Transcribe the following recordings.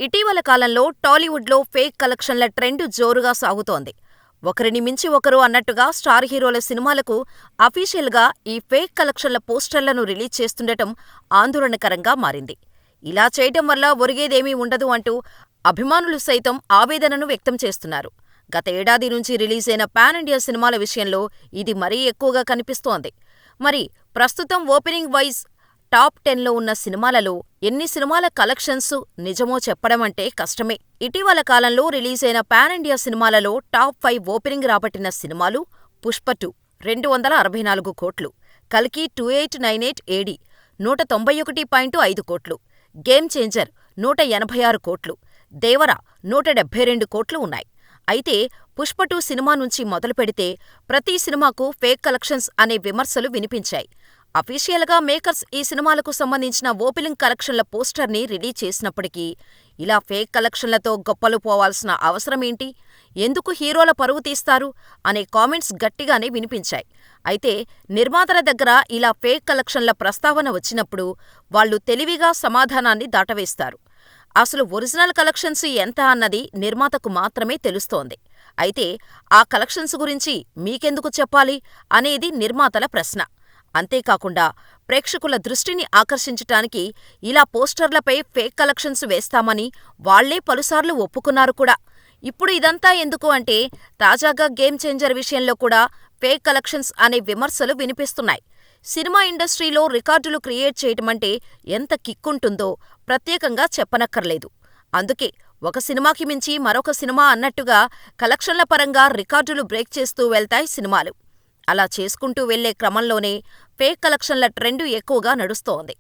ఇటీవల కాలంలో టాలీవుడ్లో ఫేక్ కలెక్షన్ల ట్రెండ్ జోరుగా సాగుతోంది. ఒకరిని మించి ఒకరు అన్నట్టుగా స్టార్ హీరోల సినిమాలకు అఫీషియల్గా ఈ ఫేక్ కలెక్షన్ల పోస్టర్లను రిలీజ్ చేస్తుండటం ఆందోళనకరంగా మారింది. ఇలా చేయటం వల్ల ఒరిగేదేమీ ఉండదు అంటూ అభిమానులు సైతం ఆవేదనను వ్యక్తం చేస్తున్నారు. గత ఏడాది నుంచి రిలీజైన పాన్ ఇండియా సినిమాల విషయంలో ఇది మరీ ఎక్కువగా కనిపిస్తోంది. మరి ప్రస్తుతం ఓపెనింగ్ వైజ్ టాప్ 10లో ఉన్న సినిమాలలో ఎన్ని సినిమాల కలెక్షన్స్ నిజమో చెప్పడమంటే కష్టమే. ఇటీవల కాలంలో రిలీజైన పాన్ ఇండియా సినిమాలలో టాప్ 5 ఓపెనింగ్ రాబట్టిన సినిమాలు: పుష్ప 2 264 కోట్లు, కల్కి 2898 ఏడీ 191.5 కోట్లు, గేమ్ చేంజర్ 186 కోట్లు, దేవర 172 కోట్లు ఉన్నాయి. అయితే పుష్ప 2 సినిమా నుంచి మొదలుపెడితే ప్రతి సినిమాకు ఫేక్ కలెక్షన్స్ అనే విమర్శలు వినిపించాయి. అఫీషియల్గా మేకర్స్ ఈ సినిమాలకు సంబంధించిన ఓపెనింగ్ కలెక్షన్ల పోస్టర్ని రిలీజ్ చేసినప్పటికీ ఇలా ఫేక్ కలెక్షన్లతో గొప్పలు పోవాల్సిన అవసరమేంటి, ఎందుకు హీరోల పరువు తీస్తారు అనే కామెంట్స్ గట్టిగానే వినిపించాయి. అయితే నిర్మాతల దగ్గర ఇలా ఫేక్ కలెక్షన్ల ప్రస్తావన వచ్చినప్పుడు వాళ్ళు తెలివిగా సమాధానాన్ని దాటవేస్తారు. అసలు ఒరిజినల్ కలెక్షన్స్ ఎంత అన్నది నిర్మాతకు మాత్రమే తెలుస్తోంది. అయితే ఆ కలెక్షన్స్ గురించి మీకెందుకు చెప్పాలి అనేది నిర్మాతల ప్రశ్న. అంతేకాకుండా ప్రేక్షకుల దృష్టిని ఆకర్షించటానికి ఇలా పోస్టర్లపై ఫేక్ కలెక్షన్స్ వేస్తామని వాళ్లే పలుసార్లు ఒప్పుకున్నారు కూడా. ఇప్పుడు ఇదంతా ఎందుకు అంటే తాజాగా గేమ్ చేంజర్ విషయంలో కూడా ఫేక్ కలెక్షన్స్ అనే విమర్శలు వినిపిస్తున్నాయి. సినిమా ఇండస్ట్రీలో రికార్డులు క్రియేట్ చేయటమంటే ఎంత కిక్కుంటుందో ప్రత్యేకంగా చెప్పనక్కర్లేదు. అందుకే ఒక సినిమాకి మించి మరొక సినిమా అన్నట్టుగా కలెక్షన్ల పరంగా రికార్డులు బ్రేక్ చేస్తూ వెళ్తాయి సినిమాలు. అలా చేసుకుంటూ వెళ్లే క్రమంలోనే ఫేక్ కలెక్షన్ల ట్రెండు ఎక్కువగా నడుస్తోంది.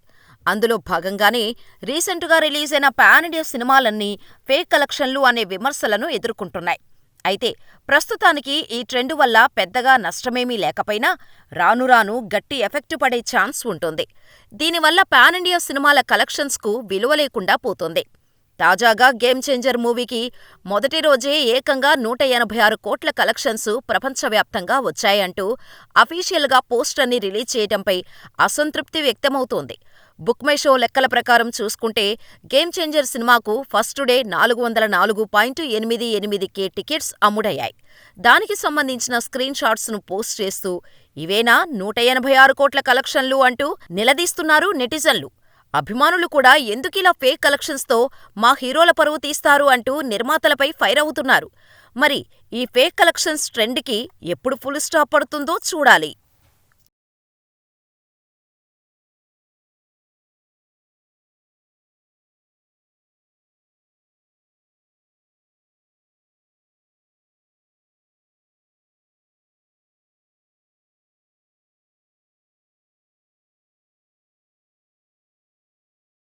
అందులో భాగంగానే రీసెంటుగా రిలీజైన పాన్ ఇండియా సినిమాలన్నీ ఫేక్ కలెక్షన్లు అనే విమర్శలను ఎదుర్కొంటున్నాయి. అయితే ప్రస్తుతానికి ఈ ట్రెండు వల్ల పెద్దగా నష్టమేమీ లేకపోయినా రాను రాను గట్టి ఎఫెక్టు పడే ఛాన్స్ ఉంటుంది. దీనివల్ల పాన్ ఇండియా సినిమాల కలెక్షన్స్కు విలువ లేకుండా పోతోంది. తాజాగా గేమ్ చేంజర్ మూవీకి మొదటి రోజే ఏకంగా 186 కోట్ల కలెక్షన్స్ ప్రపంచవ్యాప్తంగా వచ్చాయంటూ అఫీషియల్గా పోస్టర్ని రిలీజ్ చేయటంపై అసంతృప్తి వ్యక్తమవుతోంది. బుక్ మై షో లెక్కల ప్రకారం చూసుకుంటే గేమ్ చేంజర్ సినిమాకు ఫస్ట్ డే 404.88K టికెట్స్ అమ్ముడయ్యాయి. దానికి సంబంధించిన స్క్రీన్ షాట్స్ను పోస్ట్ చేస్తూ ఇవేనా 186 కోట్ల కలెక్షన్లు అంటూ నిలదీస్తున్నారు నెటిజన్లు. అభిమానులు కూడా ఎందుకిలా ఫేక్ కలెక్షన్స్తో మా హీరోల పరువు తీస్తారు అంటూ నిర్మాతలపై ఫైర్ అవుతున్నారు. మరి ఈ ఫేక్ కలెక్షన్స్ ట్రెండ్కి ఎప్పుడు ఫుల్ స్టాప్ పడుతుందో చూడాలి.